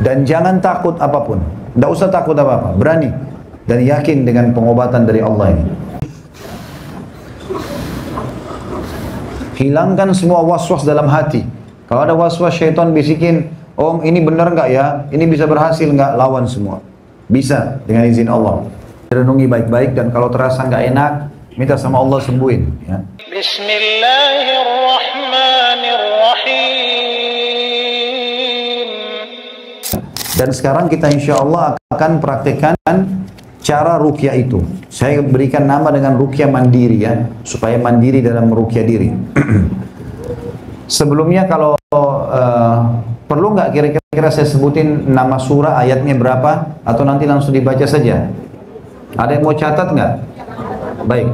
Dan jangan takut apapun. Tidak usah takut apa-apa. Berani dan yakin dengan pengobatan dari Allah ini. Hilangkan semua was-was dalam hati. Kalau ada was-was syaitan bisikin, oh ini benar nggak ya? Ini bisa berhasil nggak? Lawan semua. Bisa dengan izin Allah. Renungi baik-baik dan kalau terasa nggak enak, minta sama Allah sembuhin. Ya. Bismillahirrahmanirrahim. Dan sekarang kita insya Allah akan praktekkan cara ruqyah itu. Saya berikan nama dengan ruqyah mandiri ya, supaya mandiri dalam ruqyah diri. Sebelumnya kalau perlu nggak kira-kira saya sebutin nama surah, ayatnya berapa, atau nanti langsung dibaca saja? Ada yang mau catat nggak? Baik.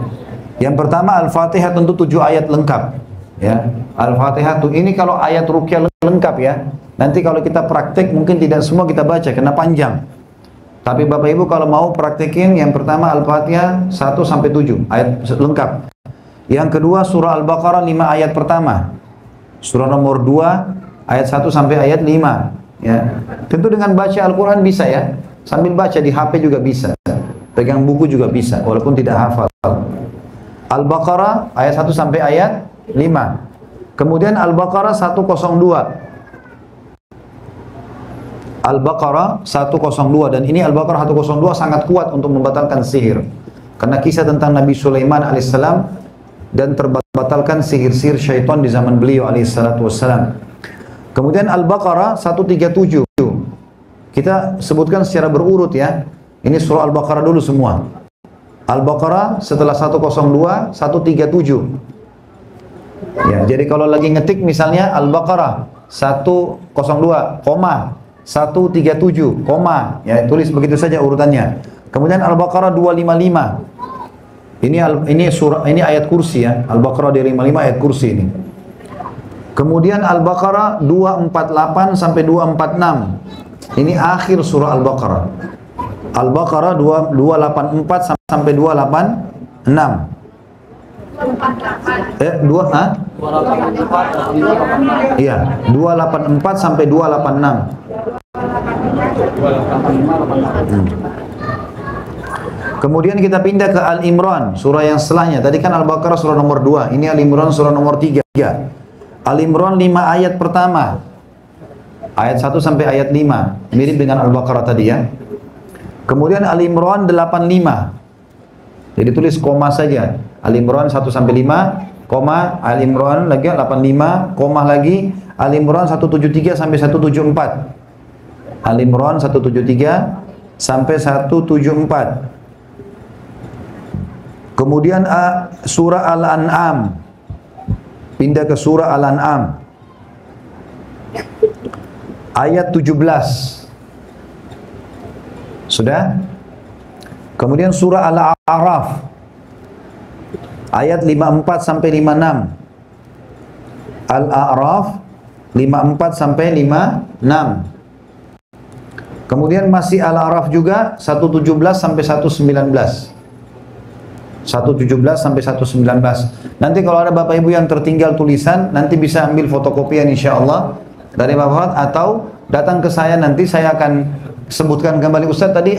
Yang pertama Al-Fatihah tentu 7 ayat lengkap. Ya, Al-Fatihah tuh ini kalau ayat ruqyah lengkap ya. Nanti kalau kita praktek mungkin tidak semua kita baca karena panjang. Tapi Bapak Ibu kalau mau praktekin yang pertama Al-Fatihah 1 sampai 7 ayat lengkap. Yang kedua surah Al-Baqarah 5 ayat pertama. Surah nomor 2 ayat 1 sampai ayat 5 ya. Tentu dengan baca Al-Qur'an bisa ya. Sambil baca di HP juga bisa. Pegang buku juga bisa walaupun tidak hafal. Al-Baqarah ayat 1 sampai ayat 5. Kemudian Al-Baqarah 102. Al-Baqarah 102 dan ini Al-Baqarah 102 sangat kuat untuk membatalkan sihir. Karena kisah tentang Nabi Sulaiman alaihissalam dan terbatalkan sihir-sihir syaitan di zaman beliau alaihissalatu wassalam. Kemudian Al-Baqarah 137. Kita sebutkan secara berurut ya. Ini surah Al-Baqarah dulu semua. Al-Baqarah setelah 102, 137. Ya, jadi kalau lagi ngetik misalnya Al-Baqarah 102, 137, ya tulis begitu saja urutannya. Kemudian Al-Baqarah 255. Ini ayat kursi ya. Al-Baqarah 255 ayat kursi ini. Kemudian Al-Baqarah 248 sampai 246. Ini akhir surah Al-Baqarah. Al-Baqarah 284 sampai 286. 284 sampai 286. Kemudian kita pindah ke Al-Imran, surah yang setelahnya. Tadi kan Al-Baqarah surah nomor 2, ini Al-Imran surah nomor 3. Al-Imran 5 ayat pertama. Ayat 1 sampai ayat 5, mirip dengan Al-Baqarah tadi ya. Kemudian Al-Imran 85. Jadi tulis koma saja. Al-Imran 1 sampai 5, koma, Al-Imran lagi 85, koma lagi, Al-Imran 173 sampai 174. Al-Imran 173 sampai 174. Kemudian surah Al-An'am. Pindah ke surah Al-An'am. Ayat 17. Sudah? Kemudian surah Al-A'raf. Ayat 54 sampai 56. Al-A'raf 54 sampai 56. Kemudian masih Al-A'raf juga 117 sampai 119. 117 sampai 119. Nanti kalau ada Bapak Ibu yang tertinggal tulisan, nanti bisa ambil fotokopian insyaallah dari Bapak atau datang ke saya, nanti saya akan sebutkan kembali. Ustaz tadi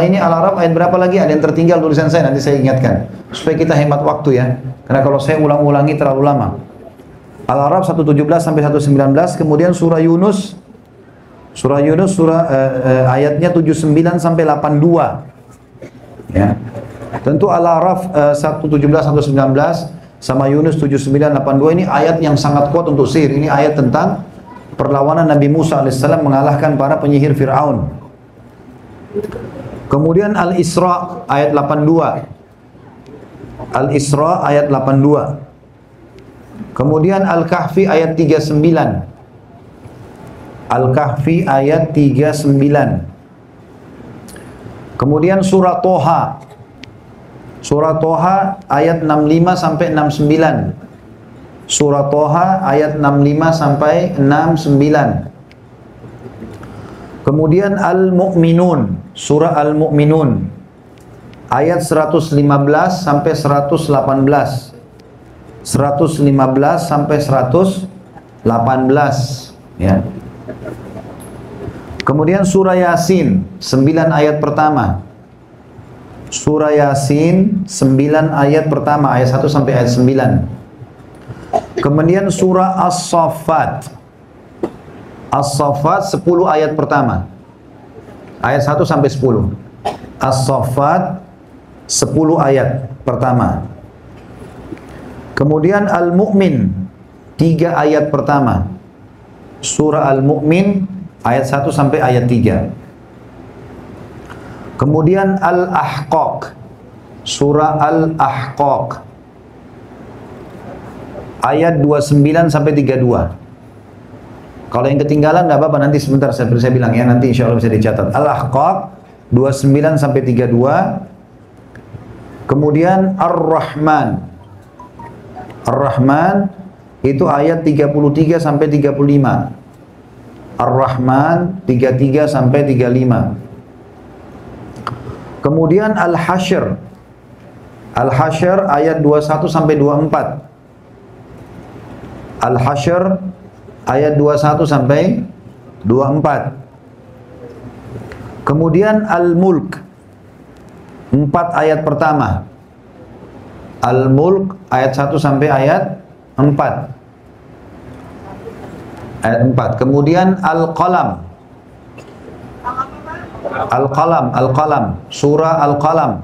ini Al-A'raf ayat berapa lagi? Ada yang tertinggal tulisan saya, nanti saya ingatkan supaya kita hemat waktu ya. Karena kalau saya ulang-ulangi terlalu lama. Al-A'raf 117 sampai 119. Kemudian surah Yunus. Surah Yunus ayatnya 79 sampai 82. Ya. Tentu Al-A'raf 117 sampai 119 sama Yunus 79 82 ini ayat yang sangat kuat untuk sihir. Ini ayat tentang perlawanan Nabi Musa alaihissalam mengalahkan para penyihir Fir'aun. Kemudian Al-Isra ayat 82. Al-Isra ayat 82. Kemudian Al-Kahfi ayat 39. Al-Kahfi ayat 39. Kemudian surah Toha. Surah Toha ayat 65 sampai 69. Surah Toha ayat 65 sampai 69. Kemudian Al-Mu'minun, surah Al-Mu'minun ayat 115 sampai 118. 115 sampai 118 ya. Kemudian surah Yasin 9 ayat pertama. Surah Yasin 9 ayat pertama, ayat 1 sampai ayat 9. Kemudian surah As-Saffat. As-Saffat 10 ayat pertama. Ayat 1 sampai 10. As-Saffat 10 ayat pertama. Kemudian Al-Mu'min 3 ayat pertama. Surah Al-Mu'min ayat 1 sampai ayat 3. Kemudian Al-Ahqaq, surah Al-Ahqaq ayat 29 sampai 32. Kalau yang ketinggalan enggak apa-apa, nanti sebentar saya bilang ya, nanti insya Allah bisa dicatat. Al-Ahqaq 29 sampai 32. Kemudian Ar-Rahman. Ar-Rahman itu ayat 33 sampai 35. Ar-Rahman 33 sampai 35. Kemudian Al-Hasyr. Al-Hasyr ayat 21 sampai 24. Al-Hasyr ayat 21 sampai 24. Kemudian Al-Mulk 4 ayat pertama. Al-Mulk ayat 1 sampai ayat 4. Ayat 4. Kemudian Al-Qalam. Al-Qalam, surah Al-Qalam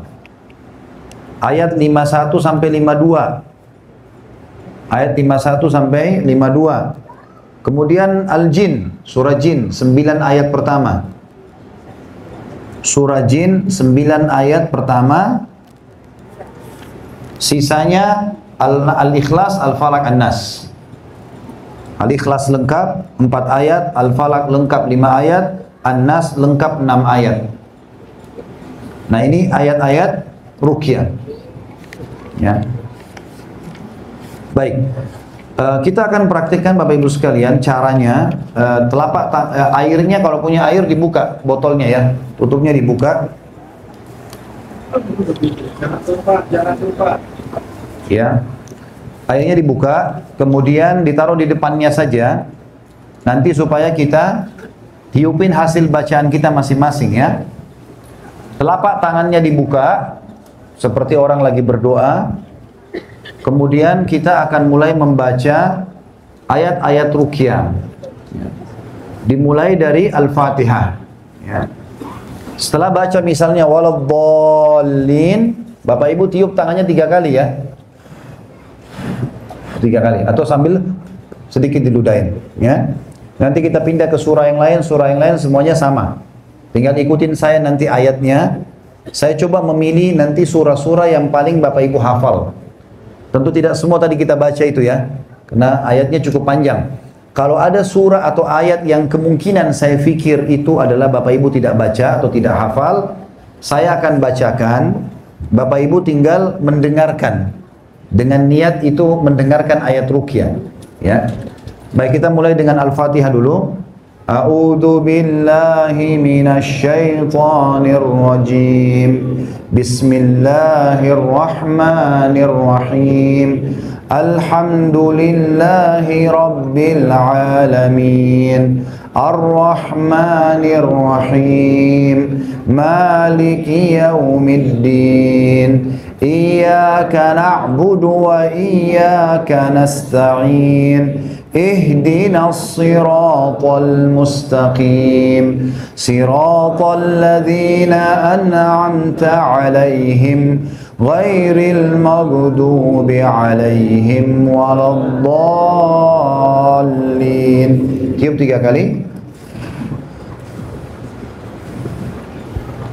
ayat 51 sampai 52. Ayat 51 sampai 52. Kemudian Al-Jin, surah Jin 9 ayat pertama. Surah Jin 9 ayat pertama. Sisanya Al-Ikhlas, Al-Falaq, An-Nas. Al-Ikhlas lengkap 4 ayat, Al-Falaq lengkap 5 ayat, An-Nas lengkap 6 ayat. Nah, ini ayat-ayat ruqyah. Ya. Baik. Kita akan praktikkan Bapak Ibu sekalian caranya. Airnya kalau punya air dibuka botolnya ya. Tutupnya dibuka. Jangan lupa. Ya. Airnya dibuka, kemudian ditaruh di depannya saja. Nanti supaya kita tiupin hasil bacaan kita masing-masing ya. Telapak tangannya dibuka seperti orang lagi berdoa. Kemudian kita akan mulai membaca ayat-ayat ruqyah. Dimulai dari Al-Fatihah ya. Setelah baca misalnya waladhdallin, Bapak Ibu tiup tangannya 3 kali ya. 3 kali atau sambil sedikit diludahin ya. Nanti kita pindah ke surah yang lain semuanya sama. Tinggal ikutin saya nanti ayatnya. Saya coba memilih nanti surah-surah yang paling Bapak Ibu hafal. Tentu tidak semua tadi kita baca itu ya, karena ayatnya cukup panjang. Kalau ada surah atau ayat yang kemungkinan saya pikir itu adalah Bapak Ibu tidak baca atau tidak hafal, saya akan bacakan. Bapak Ibu tinggal mendengarkan. Dengan niat itu mendengarkan ayat ruqyah ya. Baik, kita mulai dengan Al-Fatihah dulu. A'udzu billahi minasy syaithanir rajim. Bismillahirrahmanirrahim. Alhamdulillahi rabbil alamin. Ar-Rahmanir Rahim. Maliki yaumiddin. Iyyaka na'budu wa iyyaka nasta'in. اهدنا الصراط المستقيم صراط الذين أنعمت عليهم غير المغضوب عليهم ولا الضالين. Tiup 3 kali.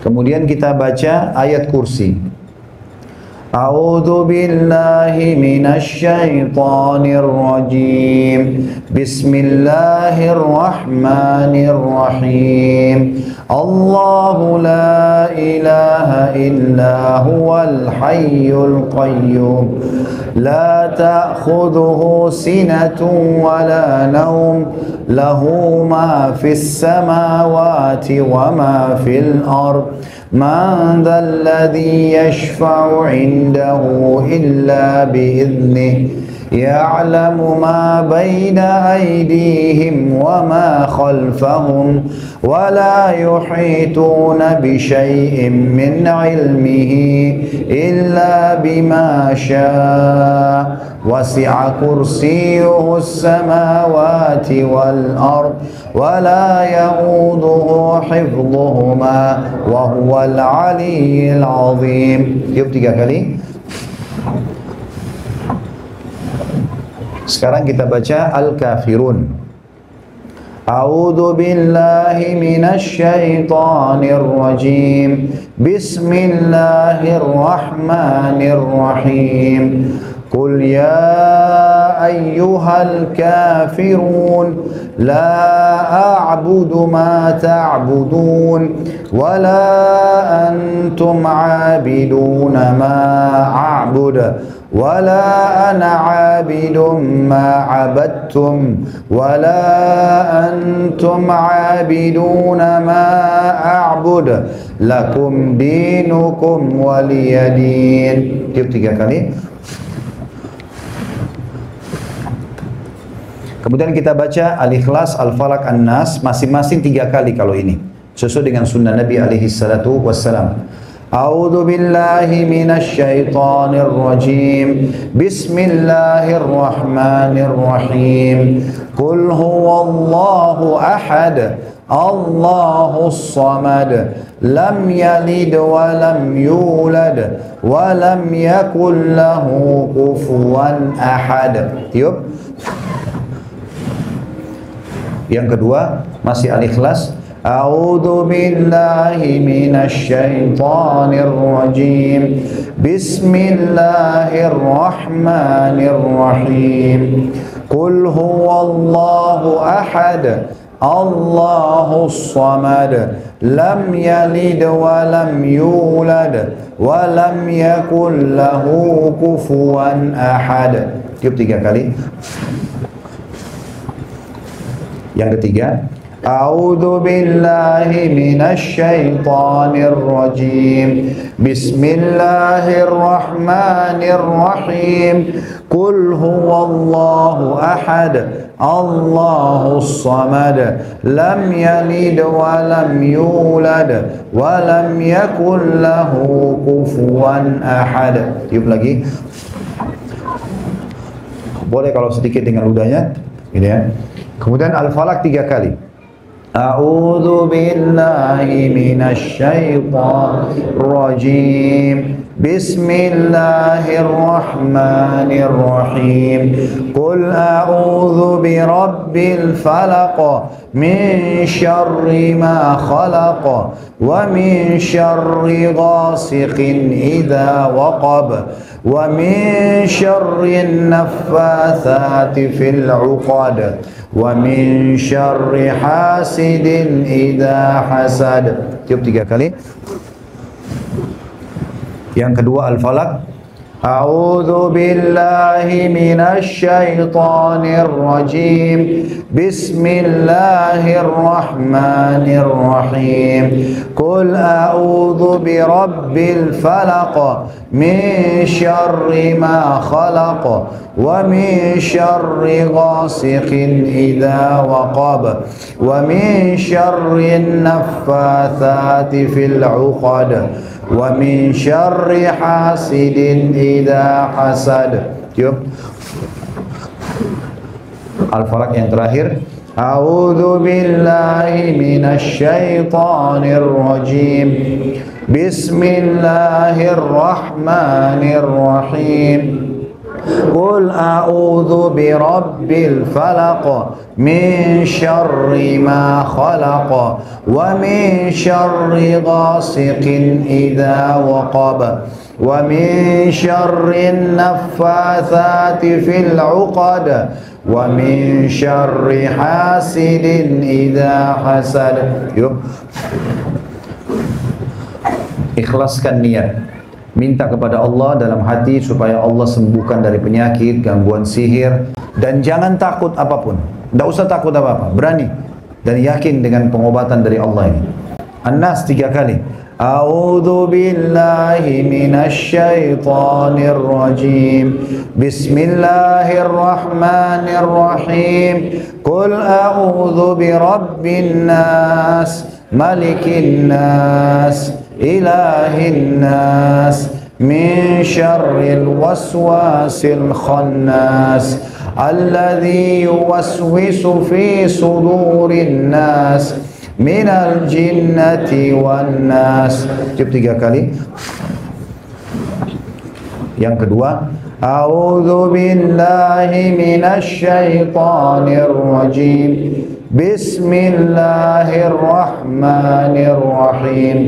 Kemudian kita baca ayat kursi. A'udzu billahi minasy syaithanir rajim. Bismillahirrahmanirrahim. Allahu la ilaha illa huwal hayyul qayyum. La ta'khudhuhu sinatun wa la nawm. Lahu ma fis samawati wa ma fil ard. Man dhal ladzi yashfa'u 'indahu illa bi'idhnihi. يعلم ما بين أيديهم وما خلفهم ولا يحيطون بشيء من علمه إلا بما شاء وسع كرسيه السماوات والأرض ولا يؤوده حفظهما وهو العلي العظيم. Yuk 3 kali. Sekarang kita baca Al-Kafirun. A'udzu billahi minasy syaithanir rajim. Bismillahirrahmanirrahim. Qul ya ayyuhal kafirun la a'budu ma ta'budun wa la antum 'abiduna ma a'budu ولا أنا عابد ما عبدتم ولا أنتم عابدون ما أعبد لكم دينكم ولي دين. Tiup 3 kali. Kemudian kita baca Al-Ikhlas, Al-Falaq, An-Nas masing-masing 3 kali kalau ini sesuai dengan sunnah Nabi alaihi salatu wassalam. A'udzu billahi minasy syaithanir rajim. Bismillahirrahmanirrahim. Qul huwallahu ahad. Allahus samad. Lam yalid wa lam yulad wa lam yakul lahu kufuwan ahad. Tiup. Yang kedua masih Al-Ikhlas. A'udzu billahi minasy syaithanir rajim. Bismillahirrahmanirrahim. Qul huwallahu ahad. Allahus samad. Lam yalid wa lam yulad wa lam yakul lahu kufuwan ahad. Tiup 3 kali. Yang ketiga, A'udzu billahi minasy syaithanir rajim. Bismillahirrahmanirrahim. Qul huwallahu ahad. Allahus samad. Lam yalid wa lam yulad wa lam yakul lahu kufuwan ahad. Tiup lagi. Boleh kalau sedikit dengan ludahnya, gitu ya. Kemudian Al-Falaq 3 kali. A'udzu billahi minasy syaithanir rajim. Bismillahirrahmanirrahim. Qul a'udzu birabbil falaq min syarri ma khalaq wa min syarri ghasiqin idza waqab wa min syarri naffatsati fil 'uqad wa min syarri hasidin idza hasad. Tiup 3 kali. Yang kedua Al-Falaq. A'udzu billahi minasy syaithanir rajim. Bismillahirrahmanirrahim. Qul a'udzu birabbil falaq min syarri ma khalaq wa min syarri ghasiqin idza waqab wa min syarri naffatsati fil 'uqad wa min syarri hasidin idza hasad. Yuk. Al-Falaq yang terakhir. A'udzu billahi minasy syaithanir rajim. Bismillahirrahmanirrahim. Qul a'udzu birabbil falaq min syarri ma khalaq wa min syarri ghasiqin idza waqab wa min syarri naffatsati fil 'uqad wa min syarri hasidin idza hasad. Yuk. Ikhlaskan niat. Minta kepada Allah dalam hati supaya Allah sembuhkan dari penyakit, gangguan sihir, dan jangan takut apapun. Tidak usah takut apa-apa, berani dan yakin dengan pengobatan dari Allah ini. An-Nas 3 kali. A'udzu billahi minasy syaithanir rajim. Bismillahirrahmanirrahim. Qul a'udzu birabbin nas, malikin nas, ilahin nas, min syarril waswasil khannas, alladzi yuwaswisu fi sudurin nas, minal jinnati wan nas. Cukup 3 kali. Yang kedua, a'udzu billahi minasy syaithanir rajim. Bismillahirrahmanirrahim.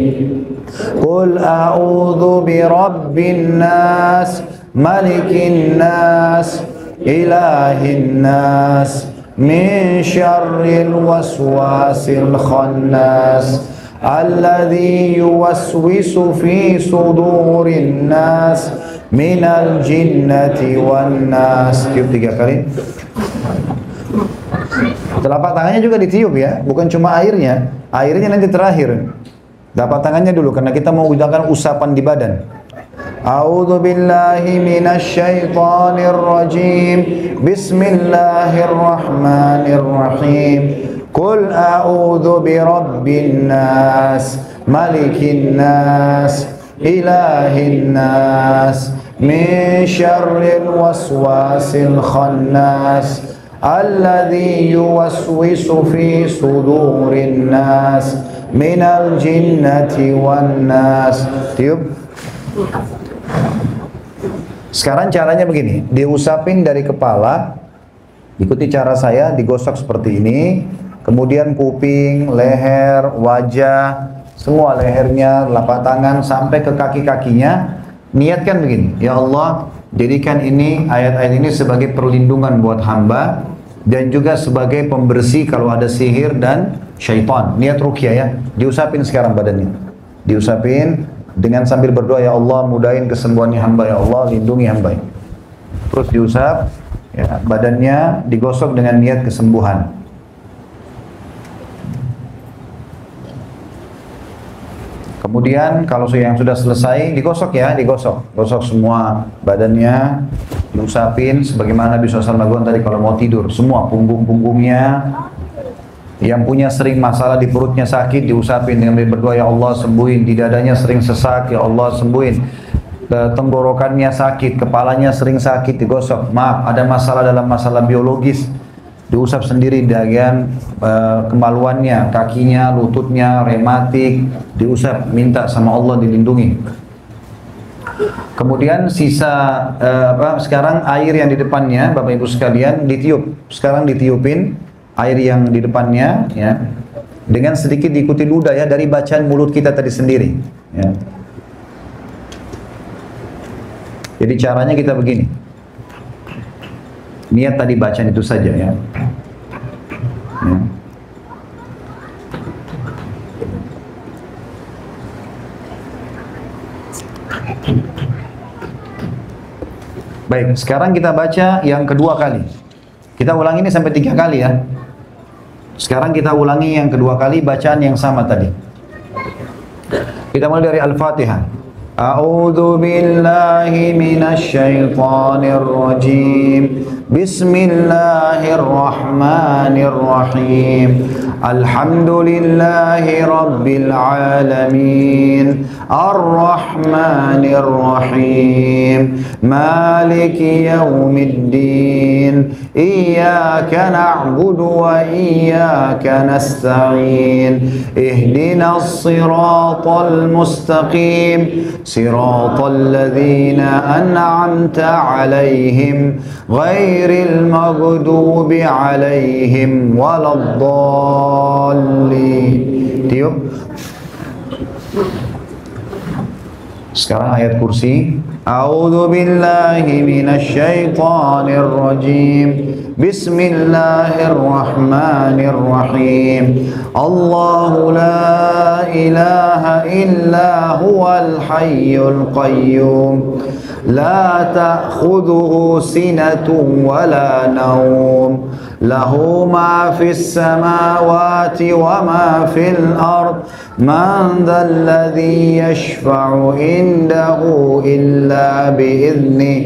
Qul a'udzu birabbin nas, malikin nas, ilahin nas, min syarril waswasil khannas, alladzi yuwaswisu fi sudurin nas, minal jinnati wan nas. Tiup 3 kali. Telapak tangannya juga ditiup ya, bukan cuma airnya. Airnya nanti terakhir. Telapak tangannya dulu karena kita mau gunakan usapan di badan. A'udzu billahi minasy syaithanir rajim. Bismillahirrahmanirrahim. Qul a'udzu birabbin nas, malikin nas, ilahin nas, min syarril waswasil khannas, alladzi yuwaswisu fi sudurin nas, minal jinnati wan nas. Tiup. Sekarang caranya begini, diusapin dari kepala, ikuti cara saya, digosok seperti ini, kemudian kuping, leher, wajah, semua lehernya, telapak tangan, sampai ke kaki-kakinya. Niatkan begini, ya Allah, jadikan ini, ayat-ayat ini sebagai perlindungan buat hamba, dan juga sebagai pembersih kalau ada sihir dan syaitan. Niat ruqyah ya, diusapin sekarang badannya, diusapin dengan sambil berdoa, ya Allah mudahin kesembuhannya hamba, ya Allah lindungi hamba. Terus diusap ya, badannya digosok dengan niat kesembuhan. Kemudian kalau yang sudah selesai digosok ya, digosok, gosok semua badannya, diusapin sebagaimana Nabi SAW lakukan tadi kalau mau tidur, semua punggung-punggungnya. Yang punya sering masalah di perutnya sakit, diusapin dengan berdoa, ya Allah sembuhin. Di dadanya sering sesak, ya Allah sembuhin. Tenggorokannya sakit, kepalanya sering sakit, digosok. Maaf, ada masalah dalam masalah biologis, diusap sendiri bagian kemaluannya, kakinya, lututnya, rematik, diusap, minta sama Allah dilindungi. Kemudian sisa sekarang air yang di depannya, Bapak Ibu sekalian, ditiup. Sekarang ditiupin air yang di depannya ya, dengan sedikit diikuti ludah ya dari bacaan mulut kita tadi sendiri ya. Jadi caranya kita begini, niat tadi bacaan itu saja ya, ya. Baik, sekarang kita baca yang kedua kali. Kita ulangi ini sampai 3 kali ya. Sekarang kita ulangi yang kedua kali bacaan yang sama tadi. Kita mulai dari Al-Fatihah. A'udzu billahi minasy syaithanir rajim. Bismillahirrahmanirrahim. Alhamdulillahi rabbil alamin. Ar-Rahmanir Rahim. Maliki yaumiddin. Iyyaka na'budu wa iyyaka nasta'in. Ihdinas siratal mustaqim. Siratal ladzina an'amta 'alaihim ghairil maghdubi 'alaihim waladdallin. Tiup. Sekarang ayat kursi. A'udzu billahi minasy syaithanir rajim. Bismillahirrahmanirrahim. Allahu la ilaha illa huwal hayyul qayyum. لا تأخذه سنة ولا نوم له ما في السماوات وما في الأرض من ذا الذي يشفع عنده إلا بإذنه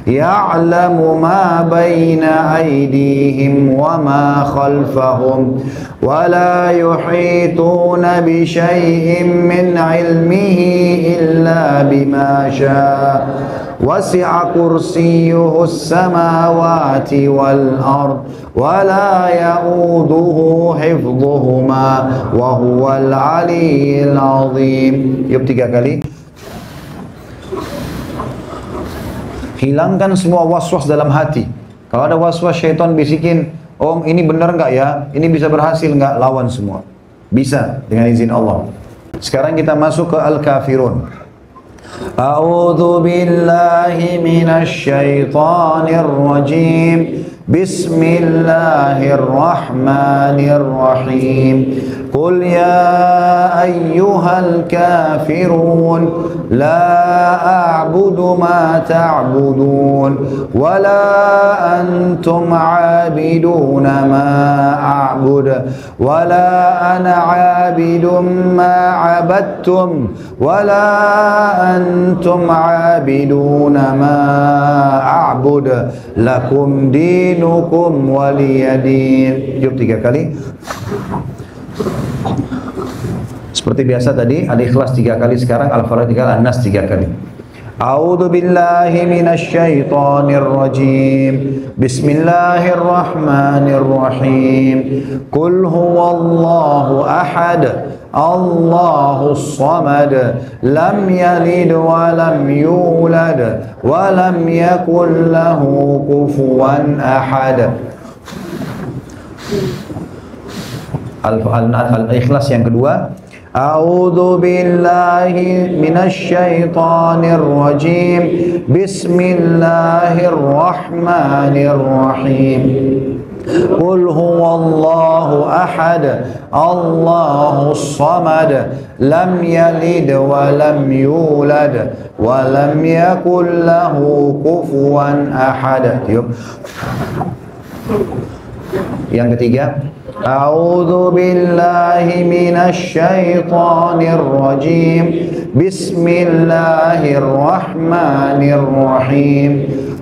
يعلم ما بين أيديهم وما خلفهم ولا يحيطون بشيء من علمه إلا بما شاء وسع كرسيه السماوات والأرض ولا يؤوده حفظهما وهو العلي العظيم. Yuk 3 kali. Hilangkan semua waswas dalam hati. Kalau ada waswas syaitan bisikin, "Om, ini benar enggak ya? Ini bisa berhasil enggak?" Lawan semua. Bisa dengan izin Allah. Sekarang kita masuk ke Al-Kafirun. A'udzu billahi minasy syaithanir rajim. Bismillahirrahmanirrahim. Qul ya ayyuhal kafirun la a'budu ma ta'budun wa la antum 'abiduna ma a'bud wa la ana 'abidun ma 'abadtum wa la antum 'abiduna ma a'bud lakum dinukum waliyadin. Yuk 3 kali. Seperti biasa tadi ada ikhlas 3 kali, sekarang Al-Falaq 3 kali, An-Nas 3 kali. A'udzu billahi minasy syaithanir rajim. Bismillahirrahmanirrahim. Qul huwallahu ahad. Allahus samad. Lam yalid wa lam yulad wa lam yakul lahu kufuwan ahad. Al-Ikhlas yang kedua. A'udzu billahi minasy syaithanir rajim. Bismillahirrahmanirrahim. Qul huwallahu ahad. Allahus samad. Lam yalid wa lam yulad wa lam yakul lahu kufuwan ahad. Yuk. Yang ketiga. A'udzu billahi minasy syaithanir rajim. Bismillahirrahmanirrahim.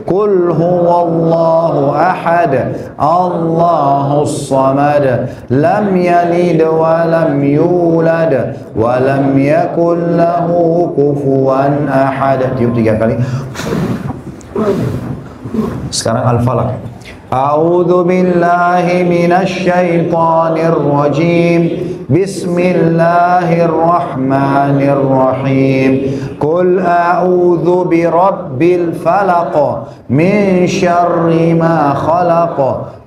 Qul huwallahu ahad. Allahus samad. Lam yalid wa lam yulad wa lam yakul lahu kufuwan ahad. Tiup 3 kali. Sekarang Al-Falaq. A'udzu billahi minasy syaithanir rajim. Bismillahirrahmanirrahim. Qul a'udzu birabbil falaq min syarri ma khalaq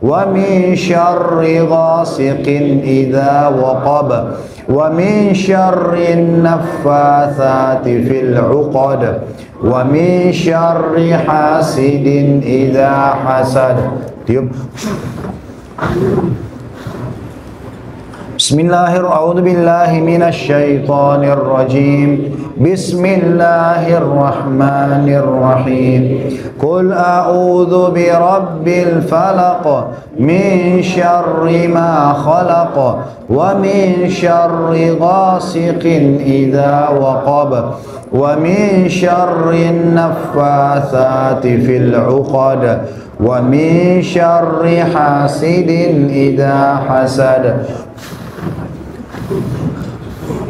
wa min syarri ghasiqin idza waqab wa min syarri naffatsati fil 'uqad wa min syarri hasidin idza hasad. Tiup. Bismillahirrahmanirrahim. A'udzu billahi minasy syaithanir rajim. Bismillahirrahmanirrahim. Qul a'udzu birabbil falaq min syarri ma khalaq wa min syarri ghasiqin idza waqab wa min syarri naffatsati fil 'uqad wa min syarri hasidin idza hasad.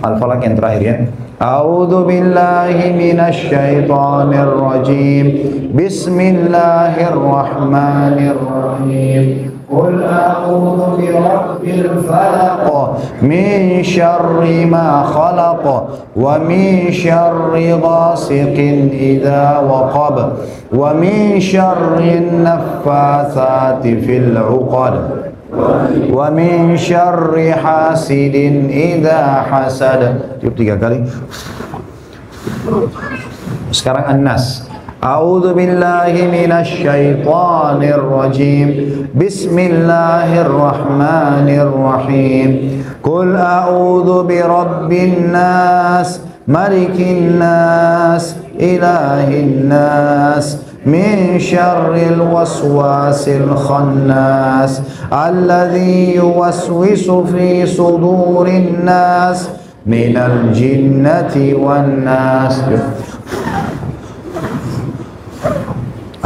Al-Falaq yang terakhir ya. A'udzu billahi minasy syaithanir rajim. Bismillahirrahmanirrahim. Qul a'udzu birabbil falaq min syarri ma khalaq wa min syarri ghasiqin idza waqab wa min syarri naffatsati fil 'uqad wa min syarri hasidin idza hasad. Tiup 3 kali. Sekarang An-Nas. A'udzu billahi minasy syaithanir rajim. Bismillahirrahmanirrahim. Qul a'udzu birabbin nas malikin nas, ilahin nas, min syarril waswasil khannas, alladhi yuwaswisu fi sudurin nas, minal jinnati wan nas.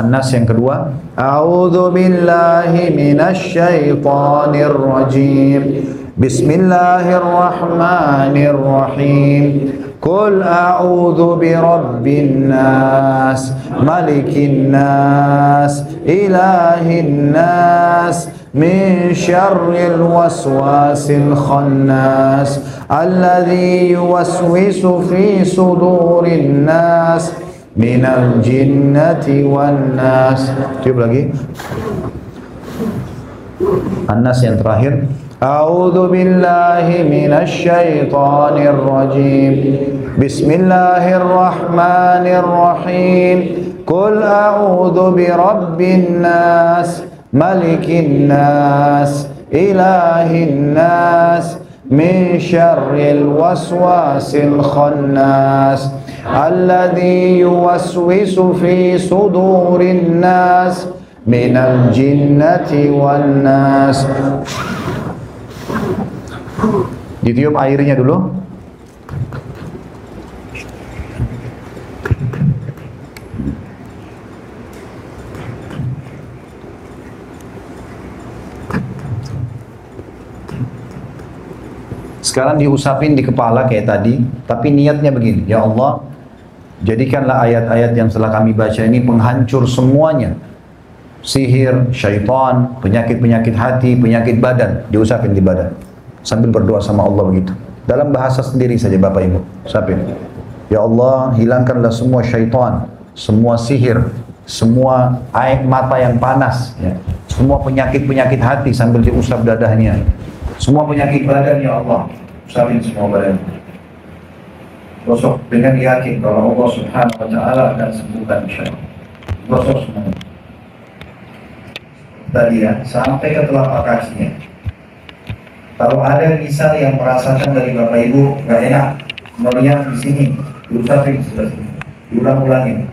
An-Nas yang kedua, a'udzu billahi minasy syaithanir rajim. Bismillahirrahmanirrahim. Qul a'udzu birabbin nas, malikin nas, ilahin nas, min syarril waswasil khannas, alladzi yuwaswisu fi sudurin nas, minal jinnati wan nas. Coba lagi. An-Nas yang terakhir. A'udzu billahi minasy syaithanir rajim. Bismillahirrahmanirrahim. Qul a'udzu birabbin nas, malikin nas, ilahin nas, min syarril waswasil khannas, alladzi yuwaswisu fi sudurin nas, minal jinnati wan nas. Ditiup airnya dulu. Sekarang diusapin di kepala kayak tadi, tapi niatnya begini, ya Allah, jadikanlah ayat-ayat yang setelah kami baca ini penghancur semuanya. Sihir, syaitan, penyakit-penyakit hati, penyakit badan, diusapin di badan. Sambil berdoa sama Allah begitu. Dalam bahasa sendiri saja Bapak Ibu, usapin. Ya Allah, hilangkanlah semua syaitan, semua sihir, semua air mata yang panas, ya. Semua penyakit-penyakit hati sambil diusap dadahnya. Semua penyakit badan, ya Allah, usapin semua badan. Gosok dengan yakin kalau Allah Subhanahu wa Ta'ala akan sembuhkan insyaallah. Gosok semua. Tadi ya, sampai ke telapak kakinya. Kalau ada misal yang merasakan dari Bapak Ibu nggak enak, melihat di sini, diusapin sebelah sini, diulang-ulangin.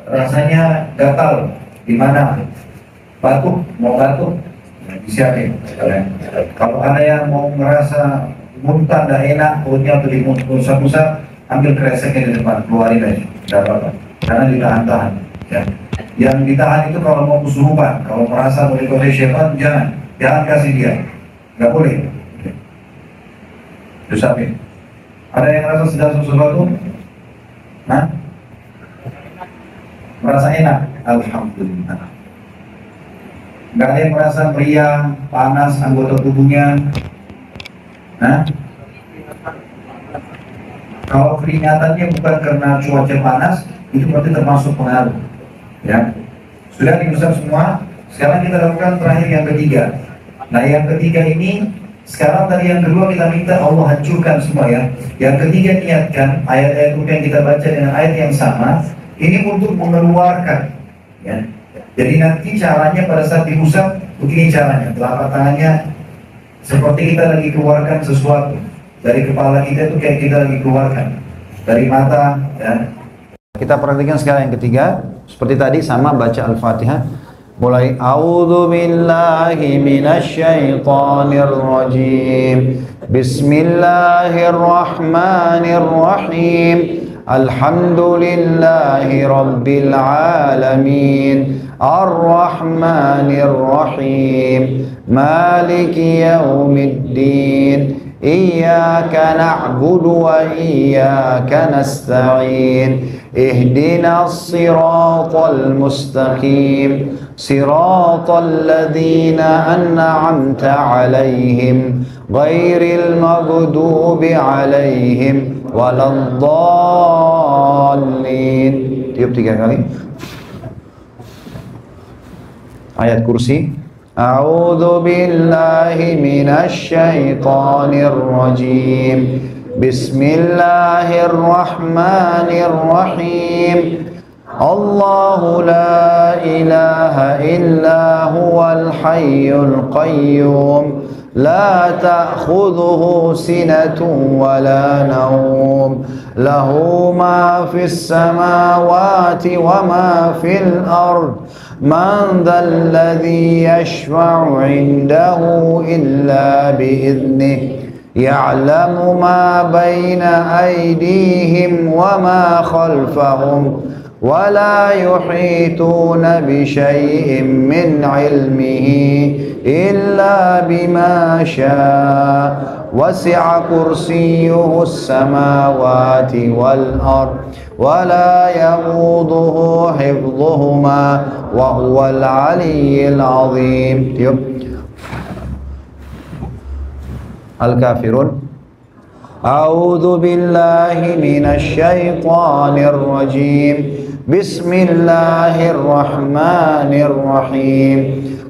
Rasanya gatal, di mana? Batuk, mau batuk, disiapin. Kalau ada yang mau merasa muntah nggak enak, perutnya atau dimusap-musap, ambil kreseknya di depan, keluarin aja, nggak apa-apa. Karena ditahan-tahan. Ya. Yang ditahan itu kalau mau kesurupan, kalau merasa boleh oleh syaitan, jangan kasih dia, nggak boleh. Usapin. Ada yang merasa sedang sesuatu? Hah? Merasa enak? Alhamdulillah. Nggak ada yang merasa meriang, panas anggota tubuhnya? Hah? Kalau keringatannya bukan karena cuaca panas, itu berarti termasuk pengaruh. Ya, sudah diusap semua. Sekarang kita lakukan terakhir yang ketiga. Nah, yang ketiga ini, sekarang tadi yang kedua kita minta Allah hancurkan semua ya. Yang ketiga niatkan ayat-ayat yang kita baca dengan ayat yang sama. Ini untuk mengeluarkan. Ya. Jadi nanti caranya pada saat diusap begini caranya. Telapak tangannya seperti kita lagi keluarkan sesuatu dari kepala kita, itu kayak kita lagi keluarkan dari mata. Ya. Kita perhatikan sekarang yang ketiga. Seperti tadi sama baca Al-Fatihah. Mulai a'udzu billahi minasy syaithanir rajim. Bismillahirrahmanirrahim. Alhamdulillahi rabbil alamin. Ar-Rahmanir Rahim. Maliki yaumiddin. Iyyaka na'budu wa iyyaka nasta'in. Ihdinas siratal mustaqim. Siratal ladzina an'amta 'alaihim ghairil maghdubi 'alaihim waladdallin. Tiup 3 kali. Ayat kursi. A'udzu billahi minasy syaithanir rajim. Bismillahirrahmanirrahim. Allahu la ilaha illa huwal hayyul qayyum. لا تأخذه سنة ولا نوم له ما في السماوات وما في الأرض من ذا الذي يشفع عنده إلا بإذنه يعلم ما بين أيديهم وما خلفهم ولا يحيطون بشيء من علمه إلا بما شاء وسع كرسيه السماوات والأرض ولا يؤوده حفظهما وهو العلي العظيم. Al-Kafirun. A'udzu billahi minasy syaithanir rajim. Bismillahirrahmanirrahim.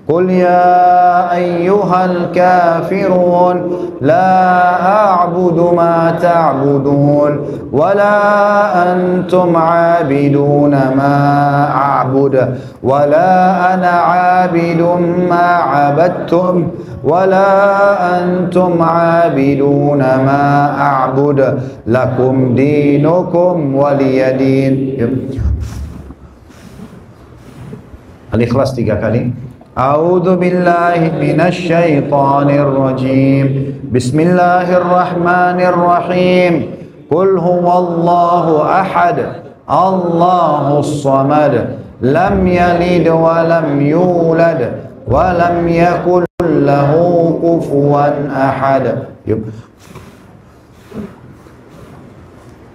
Qul ya ayyuhal kafirun la a'budu ma ta'budun wa la antum 'abiduna ma a'budu wa la ana 'abidun ma 'abadtum wa la antum 'abiduna ma a'budu lakum dinukum waliyadin. Al-Ikhlas 3 kali. A'udzu billahi minasy syaithanir rajim. Bismillahirrahmanirrahim. Qul huwallahu ahad, Allahus samad, lam yalid wa lam yulad wa lam yakul lahu kufuwan ahad.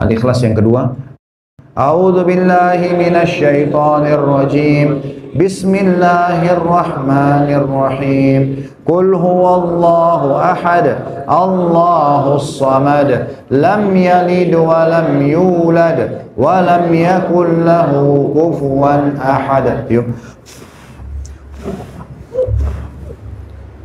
Al-Ikhlas yang kedua. A'udzu billahi minasy syaithanir rajim. Bismillahirrahmanirrahim. Qul huwallahu ahad, Allahus samad, lam yalid wa lam yulad wa lam yakul lahu kufuwan ahad.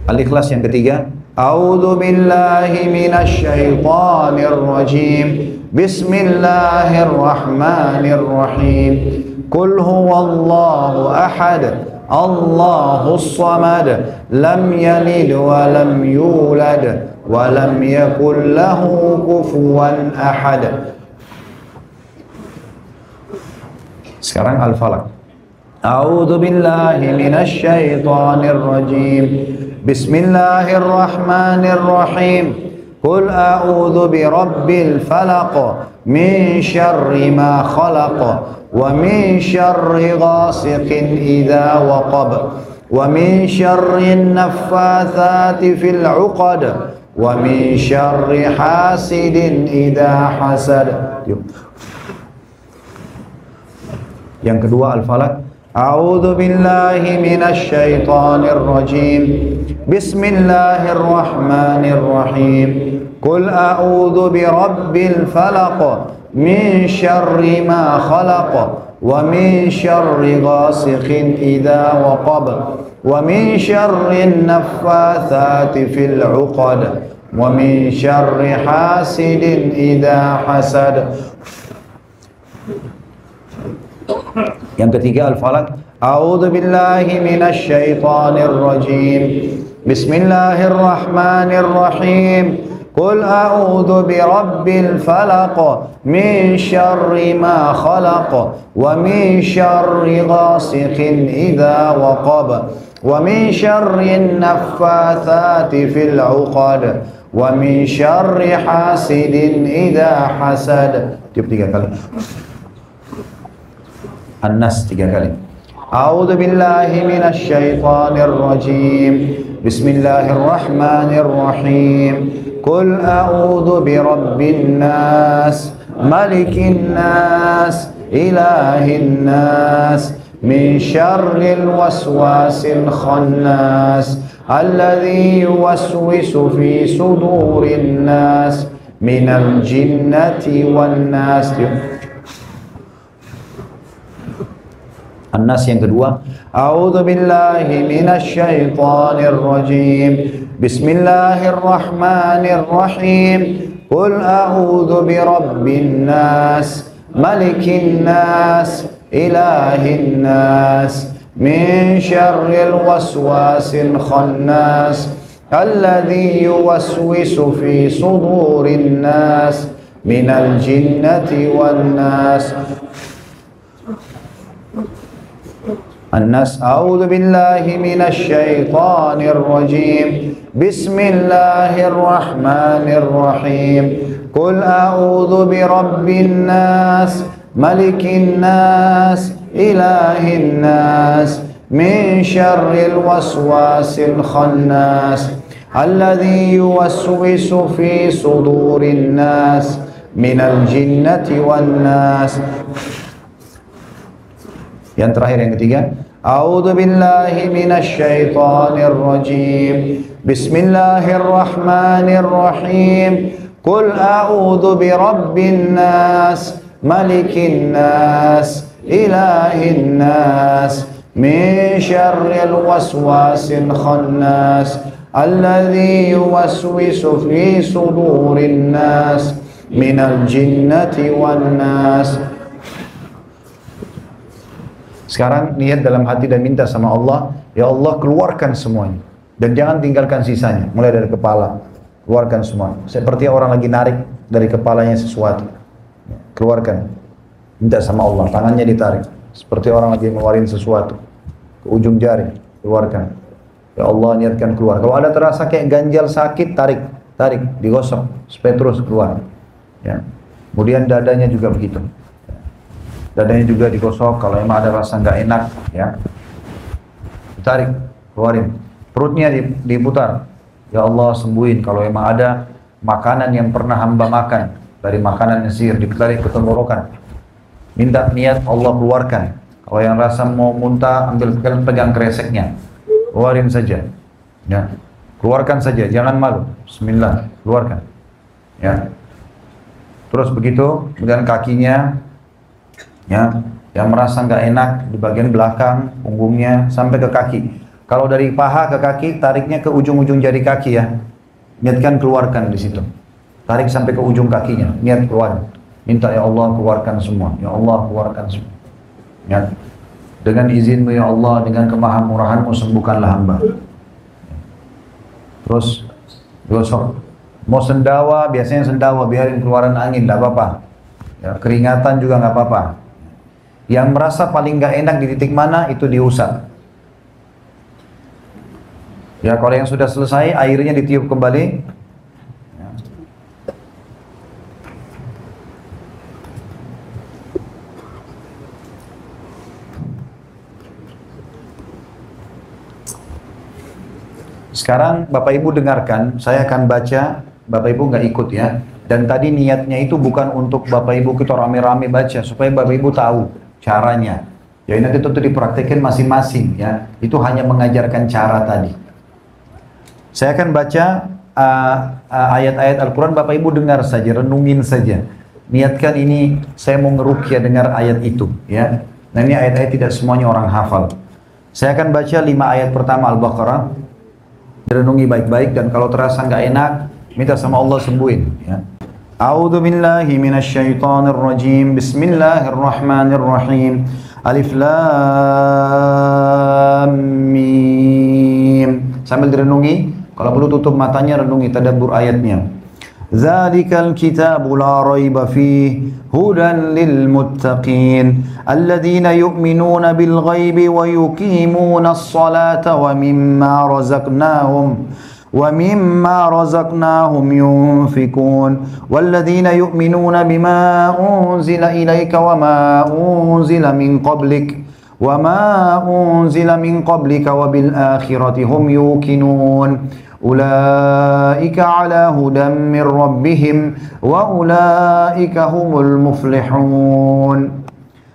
Al-Ikhlas yang ketiga. A'udzu billahi minasy syaithanir rajim. Bismillahirrahmanirrahim. Qul huwallahu ahad, Allahus samad, lam yalid wa lam yulad wa lam yakul lahu kufuwan ahad. Sekarang Al-Falaq. A'udzu billahi minasy syaithanir rajim. Bismillahirrahmanirrahim. Qul a'udzu birabbil falaq min syarri ma khalaq wa min syarri ghasiqin idza waqab wa min syarri naffatsati fil 'uqad wa min syarri hasidin idza hasad. Yang kedua Al-Falaq. A'udzu billahi minasy syaithanir rajim. Bismillahirrahmanirrahim. Qul a'udzu birabbil falaq min syarri ma khalaq wa min syarri ghasiqin idza waqab wa min syarri naffatsati fil 'uqad wa min syarri hasidin idza hasad. Yang ketiga Al-Falaq. A'udzu billahi minasy syaithanir rajim. Bismillahirrahmanirrahim. Qul a'udzu birabbil falaq min syarri ma khalaq wa min syarri ghasiqin idza waqab wa min syarri naffatsati fil 'uqad wa min syarri hasidin idza hasad. Tiup 3 kali. An-Nas 3 kali. A'udzu billahi minasy syaithanir rajim. Bismillahirrahmanirrahim. Qul a'udzu birabbin nas, malikin nas, ilahin nas, min syarril waswasil khannas, alladzi yuwaswisu fi sudurin nas, minal jinnati wan nas. An-Nas yang kedua. A'udzu billahi minasy syaithanir rajim. Bismillahirrahmanirrahim. Qul a'udzu birabbin nas, malikin nas, ilahin nas, min syarril waswasil khannas, الذي يوسوس في صدور الناس من الجنة والناس. الناس. أعوذ بالله من الشيطان الرجيم. بسم الله الرحمن الرحيم. قل أعوذ برب الناس ملك الناس إله الناس من شر الوسواس الخناس الذي يوسوس في صدور الناس من الجنة والناس. Yang terakhir, yang ketiga, A'udzu billahi minasyaitonir rajim. Bismillahirrahmanirrahim. Qul a'udzu birabbin nas malikin nas ilahin nas min syarril waswasil khannas alladzi yuwaswisu fi sudurin nas minal jinnati wan nas. Sekarang niat dalam hati dan minta sama Allah, ya Allah keluarkan semuanya dan jangan tinggalkan sisanya, mulai dari kepala, keluarkan semua. Seperti orang lagi narik dari kepalanya sesuatu, keluarkan, minta sama Allah, tangannya ditarik, seperti orang lagi ngeluarin sesuatu ke ujung jari, keluarkan. Ya Allah, niatkan keluar. Kalau ada terasa kayak ganjal sakit, tarik, digosok supaya terus keluar. Ya. Kemudian dadanya juga begitu. Dadanya juga digosok, kalau emang ada rasa nggak enak, ya, ditarik, keluarin. Perutnya diputar, ya Allah sembuhin. Kalau emang ada makanan yang pernah hamba makan, dari makanan yang sihir, ditarik ke tenggorokan. Minta niat Allah keluarkan. Kalau yang rasa mau muntah, ambil pegang kreseknya, keluarin saja, ya, keluarkan saja, jangan malu. Bismillah, keluarkan, ya. Terus begitu, kemudian kakinya, ya, yang merasa nggak enak di bagian belakang punggungnya sampai ke kaki. Kalau dari paha ke kaki, tariknya ke ujung-ujung jari kaki, ya. Niatkan keluarkan di situ. Tarik sampai ke ujung kakinya, niat keluar. Minta ya Allah keluarkan semua. Ya Allah keluarkan semua. Ya. Dengan izinmu ya Allah, dengan kemahamurahanmu sembuhkanlah hamba. Terus gosok. Mau sendawa, biasanya sendawa biarin keluaran angin, tidak apa-apa. Ya, keringatan juga nggak apa-apa. Yang merasa paling nggak enak di titik mana, itu diusap. Ya, kalau yang sudah selesai, airnya ditiup kembali. Ya. Sekarang Bapak Ibu dengarkan, saya akan baca, Bapak Ibu nggak ikut ya. Dan tadi niatnya itu bukan untuk Bapak Ibu kita rame-rame baca, supaya Bapak Ibu tahu caranya. Jadi nanti tentu dipraktikkan masing-masing ya. Itu hanya mengajarkan cara tadi. Saya akan baca ayat-ayat Al-Quran, Bapak Ibu dengar saja, renungin saja. Niatkan ini, saya mau ngeruqyah dengar ayat itu ya. Nah ini ayat-ayat tidak semuanya orang hafal. Saya akan baca 5 ayat pertama Al-Baqarah. Renungi baik-baik, dan kalau terasa nggak enak, minta sama Allah sembuhin ya. A'udzu billahi minasyaitonir rajim. Bismillahirrahmanirrahim. Alif lam mim. Sambil direnungi, kalau perlu tutup matanya, renungi tadabbur ayatnya. Dzalikal kitabu la raiba fihi hudan lil muttaqin alladzina yu'minuna bil ghaibi wa yuqimuna as-salata wa mimma razaqnahum yunfikun walladzina yu'minuna bima unzila ilayka wa ma unzila min qablika wa bil akhirati hum yuqinun ulaika ala hudan min rabbihim wa ulaika humul muflihun.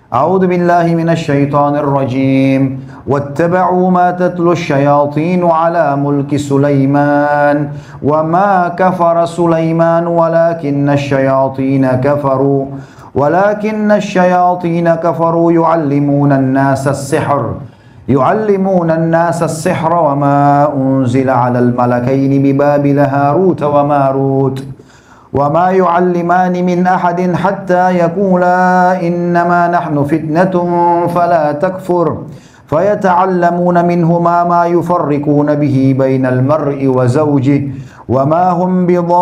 A'udzu billahi minasy syaithanir rajim. Wattaba'u ma tatlu asy-syayatin 'ala mulki Sulaiman wa ma kafara Sulaiman walakinna asy-syayatin kafaru yu'allimuna an-nasa as-sihr wa ma unzila 'ala al-malakaini bi Babil Harut wa Marut wa ma yu'allimani min ahadin hatta yaqula innama nahnu fitnatun fala takfur فيتعلمون منهما ما يفرقون به بين المرء وزوجه وما هم بضارين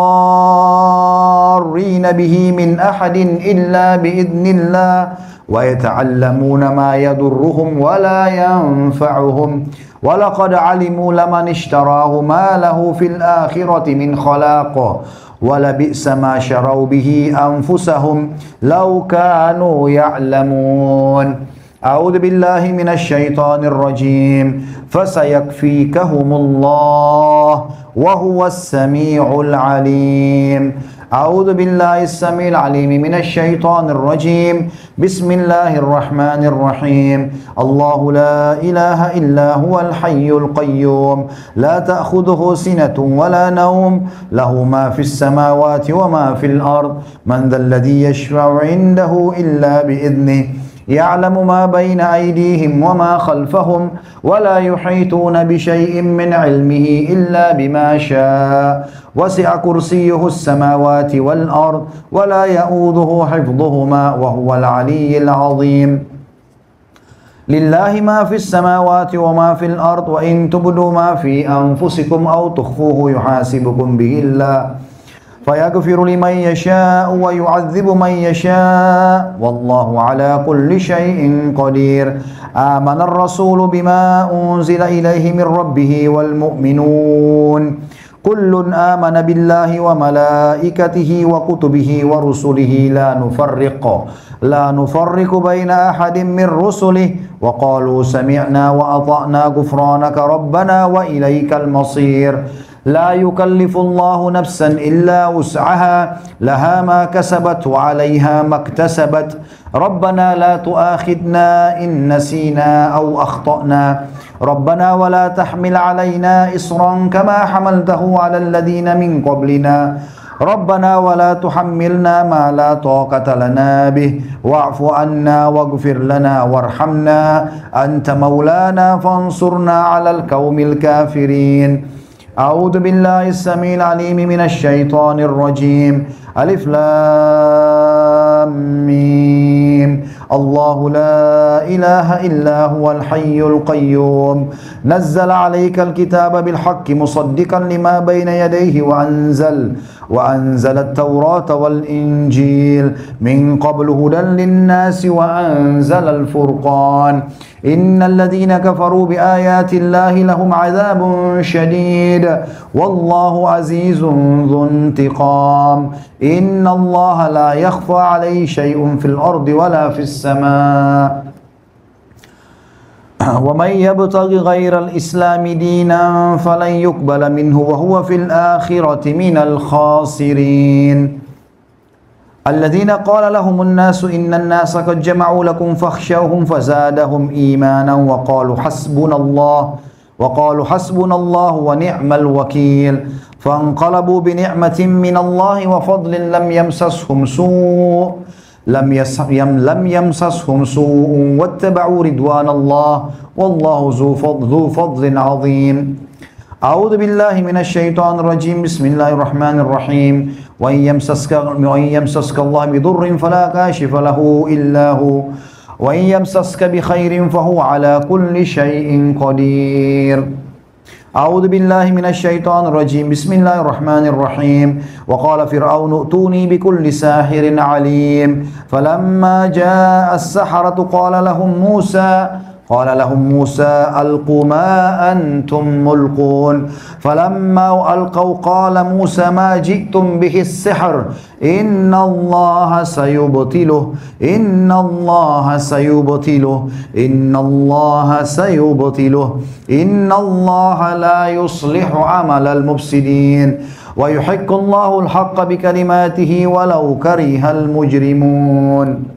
به من أحد إلا بإذن الله ويتعلمون ما يضرهم ولا ينفعهم ولقد علموا لمن اشتراه ما له في الآخرة من خلاق ولبئس ما شروا به أنفسهم لو كانوا يعلمون أعوذ بالله من الشيطان الرجيم فسيكفيكهم الله وهو السميع العليم أعوذ بالله السميع العليم من الشيطان الرجيم بسم الله الرحمن الرحيم الله لا إله إلا هو الحي القيوم لا تأخذه سنة ولا نوم له ما في السماوات وما في الأرض من ذا الذي يشفع عنده إلا بإذنه يعلم ما بين أيديهم وما خلفهم ولا يحيطون بشيء من علمه إلا بما شاء وسع كرسيه السماوات والأرض ولا يؤوده حفظهما وهو العلي العظيم لله ما في السماوات وما في الأرض وإن تبدوا ما في أنفسكم أو تخفوه يحاسبكم به الله فيغفر لمن يشاء ويعذب من يشاء والله على كل شيء قدير آمن الرسول بما أنزل إليه من ربه والمؤمنون كل آمن بالله وملائكته وكتبه ورسله لا نفرق بين أحد من رسله وقالوا سمعنا وأطعنا غفرانك ربنا وإليك المصير لا يكلف الله نفسا إلا وسعها لها ما كسبت وعليها ما اكتسبت ربنا لا تؤاخذنا إن نسينا أو أخطأنا ربنا ولا تحمل علينا إصرا كما حملته على الذين من قبلنا ربنا ولا تحملنا ما لا طاقة لنا به واعف عنا واغفر لنا وارحمنا أنت مولانا فانصرنا على القوم الكافرين أعوذ بالله السميع العليم من الشيطان الرجيم ألف لام ميم الله لا إله إلا هو الحي القيوم نزل عليك الكتاب بالحق مصدقا لما بين يديه وأنزل التوراة والإنجيل من قبل هدى للناس وأنزل الفرقان إن الذين كفروا بآيات الله لهم عذاب شديد والله عزيز ذو انتقام إن الله لا يخفى عليه شيء في الأرض ولا في السماء ومن يبتغ غير الإسلام دينا فلن يقبل منه وهو في الآخرة من الخاسرين الذين قال لهم الناس إن الناس قد جمعوا لكم فاخشوهم فزادهم إيمانا وقالوا حسبنا الله ونعم الوكيل فانقلبوا بنعمة من الله وفضل لم يمسسهم سوء واتبعوا رضوان الله والله ذو فضل عظيم أعوذ بالله من الشيطان الرجيم بسم الله الرحمن الرحيم وإن يمسسك الله بضر فلا كاشف له إلا هو وإن يمسسك بخير فهو على كل شيء قدير أعوذ بالله من الشيطان الرجيم بسم الله الرحمن الرحيم وقال فرعون ائتوني بكل ساحر عليم فلما جاء السحرة قال لهم موسى ألقوا ما أنتم ملقون فلما ألقوا قال موسى ما جئتم به السحر إن الله سيبطله إن الله لا يصلح عمل المفسدين ويحق الله الحق بكلماته ولو كره المجرمون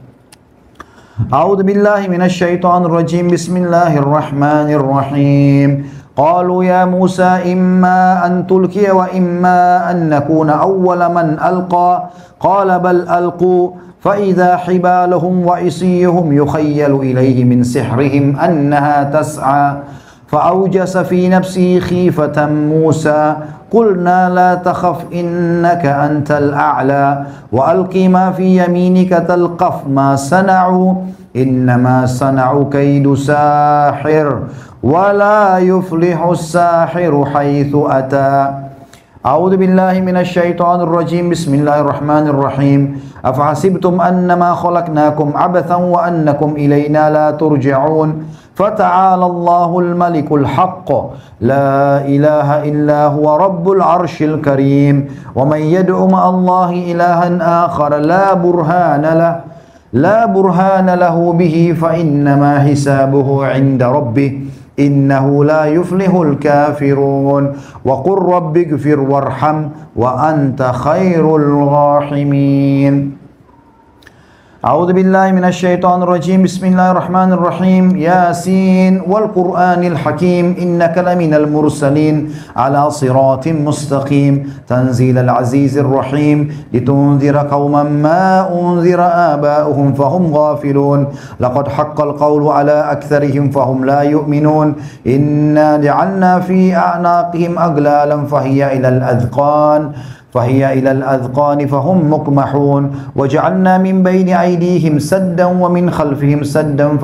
أعوذ بالله من الشيطان الرجيم بسم الله الرحمن الرحيم قالوا يا موسى إما أن تلقي وإما أن نكون أول من ألقى قال بل ألقوا فإذا حبالهم وعصيهم يخيل إليه من سحرهم أنها تسعى فأوجس في نفسه خيفة موسى قلنا لا تخف إنك أنت الأعلى وألق ما في يمينك تلقف ما صنعوا إنما صنعوا كيد ساحر ولا يفلح الساحر حيث أتى. أعوذ بالله من الشيطان الرجيم. بسم الله الرحمن الرحيم. أفحسبتم أنما خلقناكم عبثا وأنكم إلينا لا ترجعون فتعالى الله الملك الحق لا إله إلا هو رب العرش الكريم ومن يدع مع الله إلها آخر لا برهان له به فإنما حسابه عند ربه إنه لا يفلح الكافرون وقل رب اغفر وارحم وأنت خير الراحمين. أعوذ بالله من الشيطان الرجيم. بسم الله الرحمن الرحيم. ياسين والقرآن الحكيم إنك لمن المرسلين على صراط مستقيم تنزيل العزيز الرحيم لتنذر قوما ما أنذر آباؤهم فهم غافلون لقد حق القول على أكثرهم فهم لا يؤمنون إنا جعلنا في أعناقهم أغلالا فهي إلى الأذقان فهم مقمحون وجعلنا من بين أيديهم سدا ومن خلفهم سدا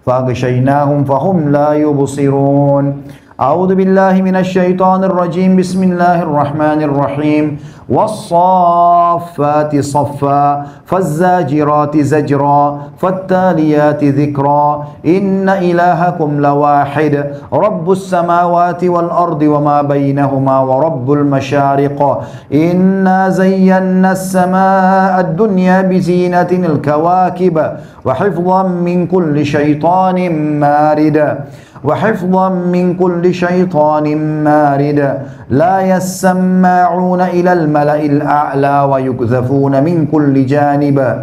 فأغشيناهم فهم لا يبصرون. أعوذ بالله من الشيطان الرجيم. بسم الله الرحمن الرحيم. والصافات صفا فالزاجرات زجرا فالتاليات ذكرا إن إلهكم لواحد رب السماوات والأرض وما بينهما ورب المشارق إنا زينا السماء الدنيا بزينة الكواكب وحفظا من كل شيطان مارد لا يسمعون إلى الملأ الأعلى ويقذفون من كل جانب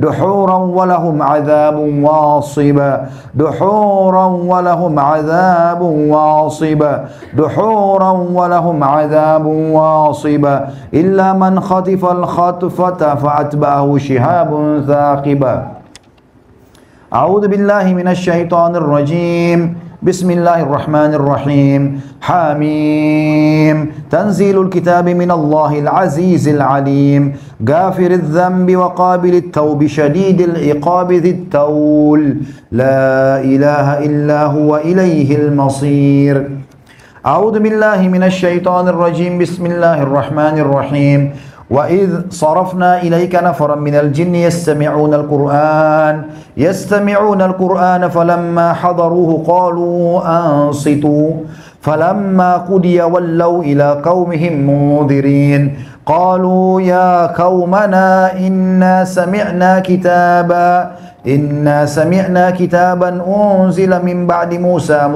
دحورا ولهم عذاب واصب إلا من خطف الخطفة فأتبعه شهاب ثاقب. أعوذ بالله من الشيطان الرجيم. بسم الله الرحمن الرحيم. حميم تنزيل الكتاب من الله العزيز العليم غافر الذنب وقابل التوب شديد العقاب ذي الطول لا إله إلا هو إليه المصير. أعوذ بالله من الشيطان الرجيم. بسم الله الرحمن الرحيم. وإذ صرفنا إليك نفرا من الجن يستمعون القرآن فلما حضروه قالوا أنصتوا فلما قضي ولوا إلى قومهم منذرين قالوا يا قومنا إنا سمعنا كتابا أنزل من بعد موسى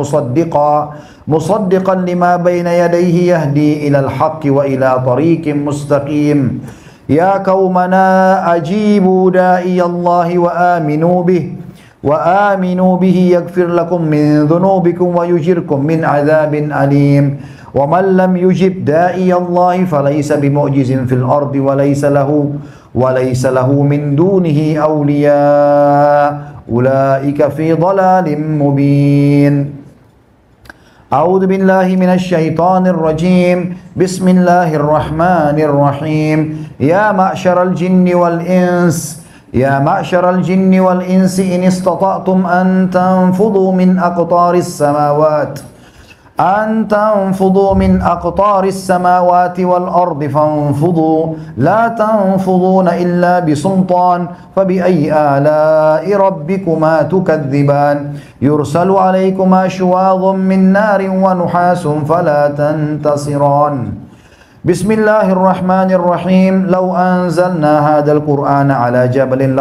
مصدقا لما بين يديه يهدي إلى الحق وإلى طريق مستقيم يا قومنا أجيبوا داعي الله وآمنوا به يغفر لكم من ذنوبكم ويجركم من عذاب أليم ومن لم يجب داعي الله فليس بمعجز في الأرض وليس له من دونه أولياء أولئك في ضلال مبين. أعوذ بالله من الشيطان الرجيم. بسم الله الرحمن الرحيم. يا معشر الجن والإنس إن استطعتم أن تنفضوا من أقطار السماوات والأرض فانفضوا لا تنفضون إلا بسلطان فبأي آلاء ربكما تكذبان يرسل عليكما شواظ من نار ونحاس فلا تنتصران. بسم الله الرحمن الرحيم. لو أنزلنا هذا القرآن على جبل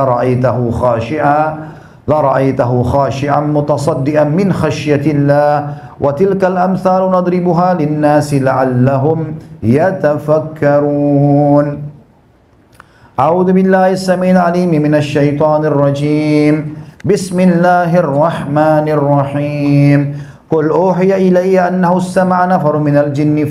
لرأيته خاشعا متصدئا من خشية الله وتلك الأمثال نضربها للناس لعلهم يتفكرون. أعوذ بالله السميع العليم من الشيطان الرجيم. بسم الله الرحمن الرحيم. قل أوحي إلي أنه استمع نفر من الجن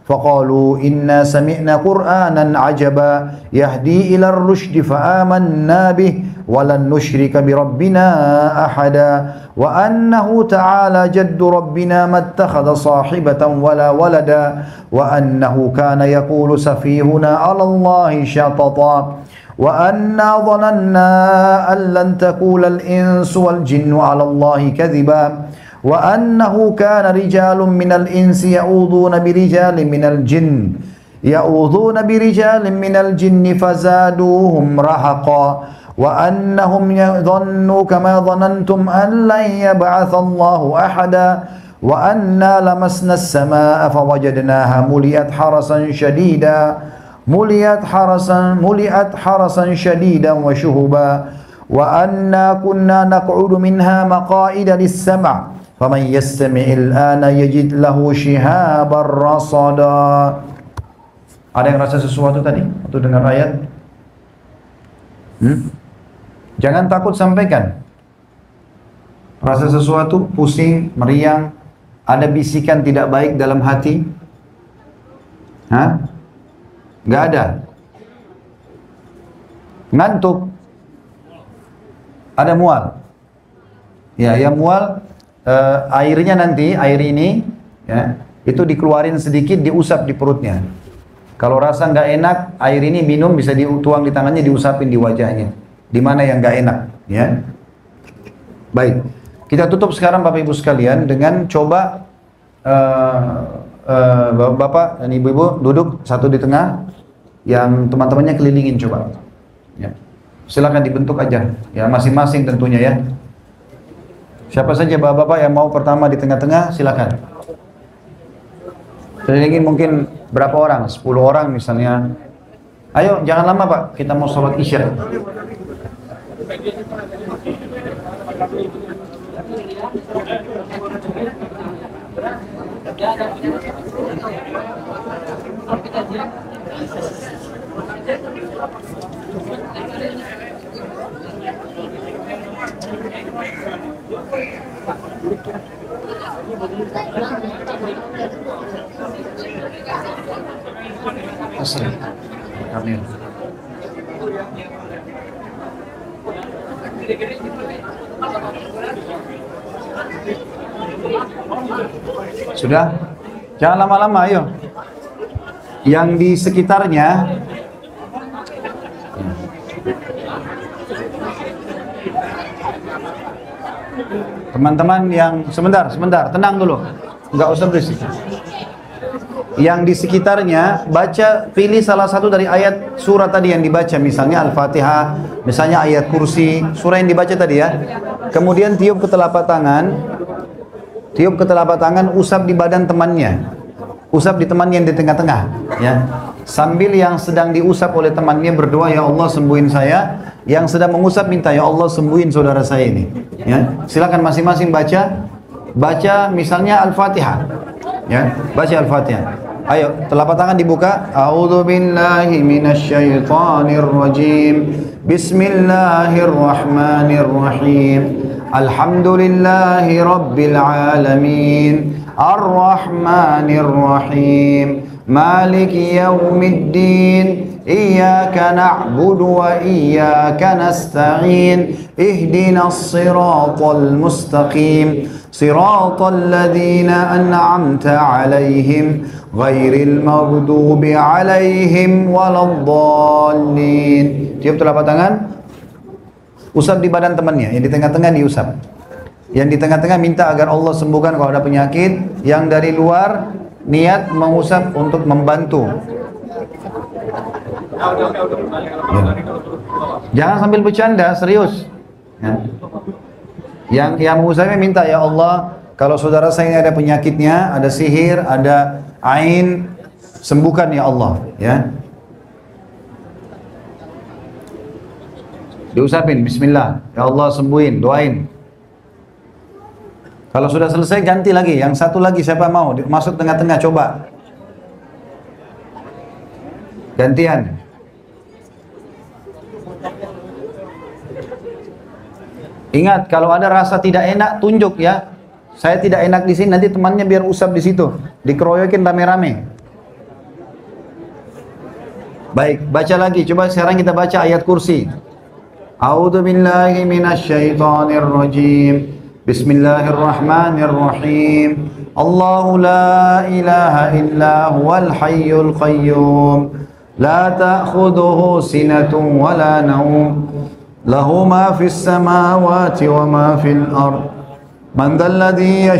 فقالوا إنا سمعنا قرآنا عجبا يهدي إلى الرشد فآمنا به ولن نشرك بربنا أحدا وأنه تعالى جد ربنا ما اتخذ صاحبة ولا ولدا وأنه كان يقول سفيهنا على الله شططا وأنا ظننا أن لن تقول الإنس والجن على الله كذبا وأنه كان رجال من الإنس يعوذون برجال من الجن فزادوهم رهقا وأنهم يظنوا كما ظننتم أن لن يبعث الله أحدا وأنا لمسنا السماء فوجدناها ملئت حرسا شديدا وشهبا وأنا كنا نقعد منها مقاعد للسمع فمن يستمع الآن يجد له شهابا رصدا. Ada yang rasa sesuatu tadi waktu dengar ayat? Jangan takut, sampaikan. Rasa sesuatu, pusing, meriang, ada bisikan tidak baik dalam hati? Gak ada. Ngantuk? Ada mual? Ya, yang mual airnya nanti, air ini ya, itu dikeluarin sedikit, diusap di perutnya. Kalau rasa nggak enak, air ini minum bisa dituang di tangannya, diusapin di wajahnya. Di mana yang nggak enak, ya. Baik, kita tutup sekarang Bapak Ibu sekalian dengan coba Bapak dan Ibu-Ibu duduk satu di tengah, yang teman-temannya kelilingin coba. Ya. Silakan dibentuk aja, ya masing-masing tentunya ya. Siapa saja Bapak-Bapak yang mau pertama di tengah-tengah, silakan. Kelilingin mungkin berapa orang? 10 orang misalnya. Ayo, jangan lama Pak, kita mau sholat isya. Sudah? Jangan lama-lama, ayo. Yang di sekitarnya teman-teman yang sebentar, tenang dulu. Enggak usah berisik. Yang di sekitarnya baca, pilih salah satu dari ayat surah tadi yang dibaca, misalnya Al-Fatihah, misalnya ayat kursi, surah yang dibaca tadi ya. Kemudian tiup ke telapak tangan, usap di badan temannya, usap di temannya yang di tengah-tengah, ya. Sambil yang sedang diusap oleh temannya berdoa, ya Allah sembuhin saya. Yang sedang mengusap minta, ya Allah sembuhin saudara saya ini. Ya, silakan masing-masing baca misalnya Al-Fatihah, ya, baca Al-Fatihah. Ayo, telapak tangan dibuka. A'udzu billahi minasyaitonir rajim. Bismillahirrahmanirrahim. Alhamdulillahi rabbil alamin. Ar-Rahmanir Rahim. Maliki yaumiddin. Iyyaka na'budu wa iyyaka nasta'in. Ihdinas siratal mustaqim. Siratal ladzina an'amta 'alaihim ghairil maghdubi 'alaihim waladdallin. Tiup telapak tangan. Usap di badan temannya, yang di tengah-tengah diusap. Yang di tengah-tengah minta agar Allah sembuhkan kalau ada penyakit. Yang dari luar niat mengusap untuk membantu. Jangan sambil bercanda, serius. Yang mengusapnya minta, ya Allah, kalau saudara saya ini ada penyakitnya, ada sihir, ada ain, sembuhkan ya Allah, ya. Diusapin, bismillah, ya Allah sembuhin, doain. Kalau sudah selesai ganti lagi, yang satu lagi siapa mau masuk tengah-tengah, coba. Gantian. Ingat, kalau ada rasa tidak enak, tunjuk ya. Saya tidak enak di sini, nanti temannya biar usap di situ, dikeroyokin rame-rame. Baik, baca lagi. Coba sekarang kita baca ayat kursi. A'udzu billahi minasyaitonir rajim. Bismillahirrahmanirrahim. Allahu la ilaha illa huwal hayyul qayyum. La ta'khudhuhu sinatun wa la nawm. Lahu ma fis samawati wa ma fil ard. Man dhal ladzi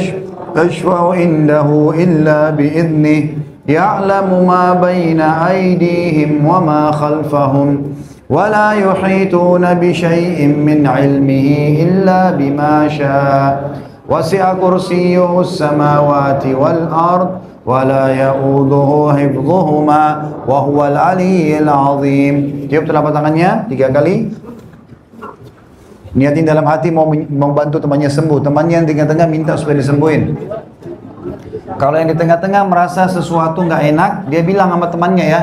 yashfa'u indahu illa bi idnihi. Ya'lamu ma baina aydihim wa ma khalfahum. ولا يحيطون بشيء من علمه إلا بما شاء وسع كرسيه السماوات والأرض ولا يؤوده حفظهما وهو العلي العظيم. Tiup telapak tangannya 3 kali. Niatin dalam hati mau membantu temannya sembuh. Temannya yang di tengah-tengah minta supaya disembuhin. Kalau yang di tengah-tengah merasa sesuatu nggak enak, dia bilang sama temannya ya,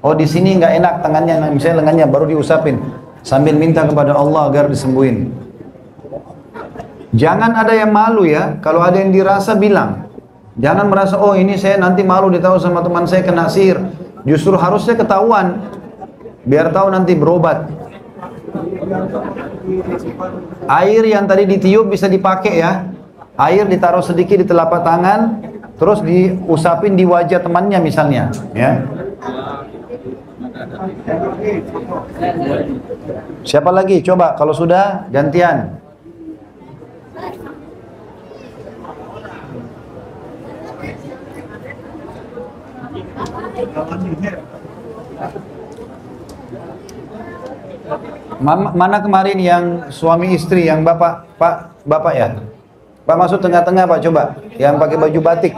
oh di sini nggak enak tangannya, misalnya lengannya, baru diusapin sambil minta kepada Allah agar disembuhin. Jangan ada yang malu ya, kalau ada yang dirasa bilang. Jangan merasa oh ini saya nanti malu ditahu sama teman saya kena sihir. Justru harusnya ketahuan, biar tahu nanti berobat. Air yang tadi ditiup bisa dipakai ya. Air ditaruh sedikit di telapak tangan, terus diusapin di wajah temannya misalnya, ya. Siapa lagi? Coba kalau sudah gantian. Mana kemarin yang suami istri yang bapak ya? Pak masuk tengah-tengah Pak, coba. Yang pakai baju batik.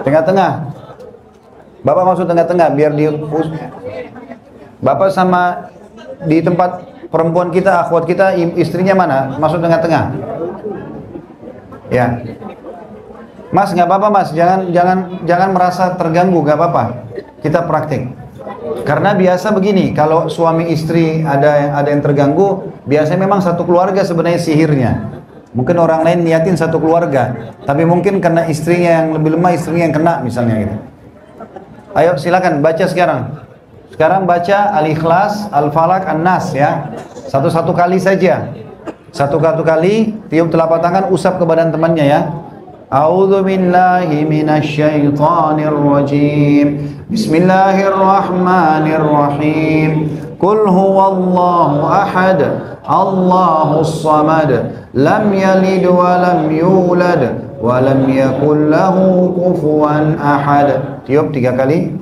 Tengah-tengah. Bapak masuk tengah-tengah biar di Bapak sama di tempat perempuan kita, akhwat kita, istrinya mana? Masuk tengah-tengah. Ya. Mas, nggak apa-apa Mas, jangan merasa terganggu, nggak apa-apa. Kita praktik. Karena biasa begini, kalau suami istri ada yang terganggu, biasanya memang satu keluarga sebenarnya sihirnya. Mungkin orang lain niatin satu keluarga, tapi mungkin karena istrinya yang lebih lemah, istrinya yang kena misalnya gitu. Ayo silakan baca sekarang. Sekarang baca Al-Ikhlas, Al-Falaq, An-Nas ya. Satu-satu kali saja. Satu-satu kali, tiup telapak tangan, usap ke badan temannya ya. A'udzu billahi minasyaitonir rajim. Bismillahirrahmanirrahim. Qul huwallahu ahad. Allahus samad. Lam yalid wa lam yulad wa lam yakul lahu kufuwan ahad. Tiup 3 kali.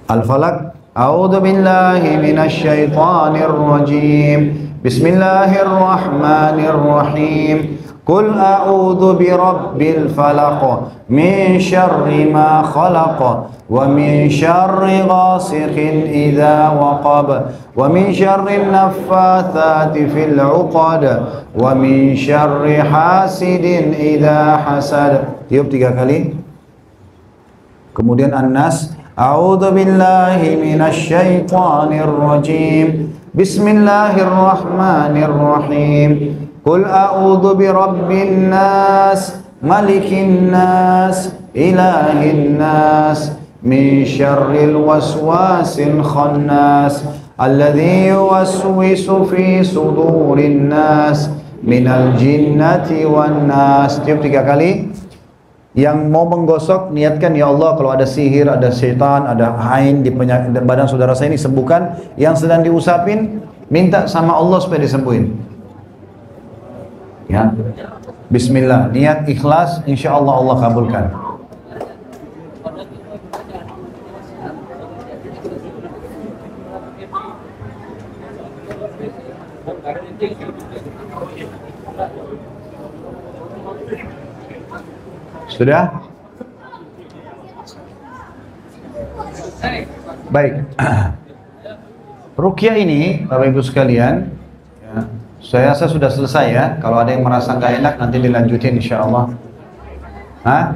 Al-Falaq. A'udzu billahi minasyaitonir rajim. Bismillahirrahmanirrahim. Qul a'udzu birabbil falaq min syarri ma khalaq wa min syarri ghasiqin idza waqab wa min syarri naffatsati fil 'uqad wa min syarri hasidin idza hasad. Tiup 3 kali. Kemudian An-Nas. A'udzu billahi minasyaitonir rajim. Bismillahirrahmanirrahim. Qul a'udzu birabbin nas, malikin nas, ilahin nas, min syarril waswasil khannas, alladzi yuwaswisu fi sudurin nas, minal jinnati wan nas. Tiup 3 kali. Yang mau menggosok, niatkan ya Allah kalau ada sihir, ada syaitan, ada hain di badan saudara saya ini sembuhkan. Yang sedang diusapin, minta sama Allah supaya disembuhin. Ya, Bismillah, niat ikhlas, insya Allah Allah kabulkan. Sudah? Baik. Ruqyah ini, Bapak Ibu sekalian, ya, saya rasa sudah selesai ya. Kalau ada yang merasa nggak enak, nanti dilanjutin insya Allah. Hah?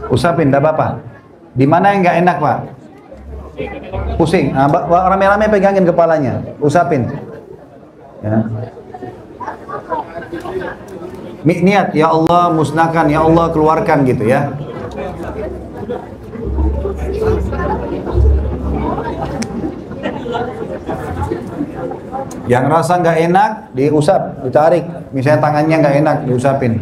Usapin, tidak apa-apa. Di mana yang nggak enak Pak? Pusing. Rame-rame pegangin kepalanya, usapin. Ya. Niat, ya Allah musnahkan, ya Allah keluarkan gitu ya. Yang rasa nggak enak diusap, ditarik. Misalnya tangannya nggak enak, diusapin.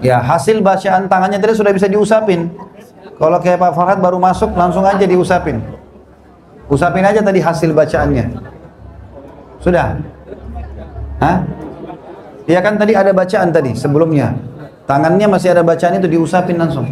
Ya, hasil bacaan tangannya tadi sudah bisa diusapin. Kalau kayak Pak Farhad baru masuk, langsung aja diusapin. Usapin aja tadi hasil bacaannya. Sudah? Hah? Ya kan tadi ada bacaan tadi sebelumnya. Tangannya masih ada bacaan itu diusapin langsung.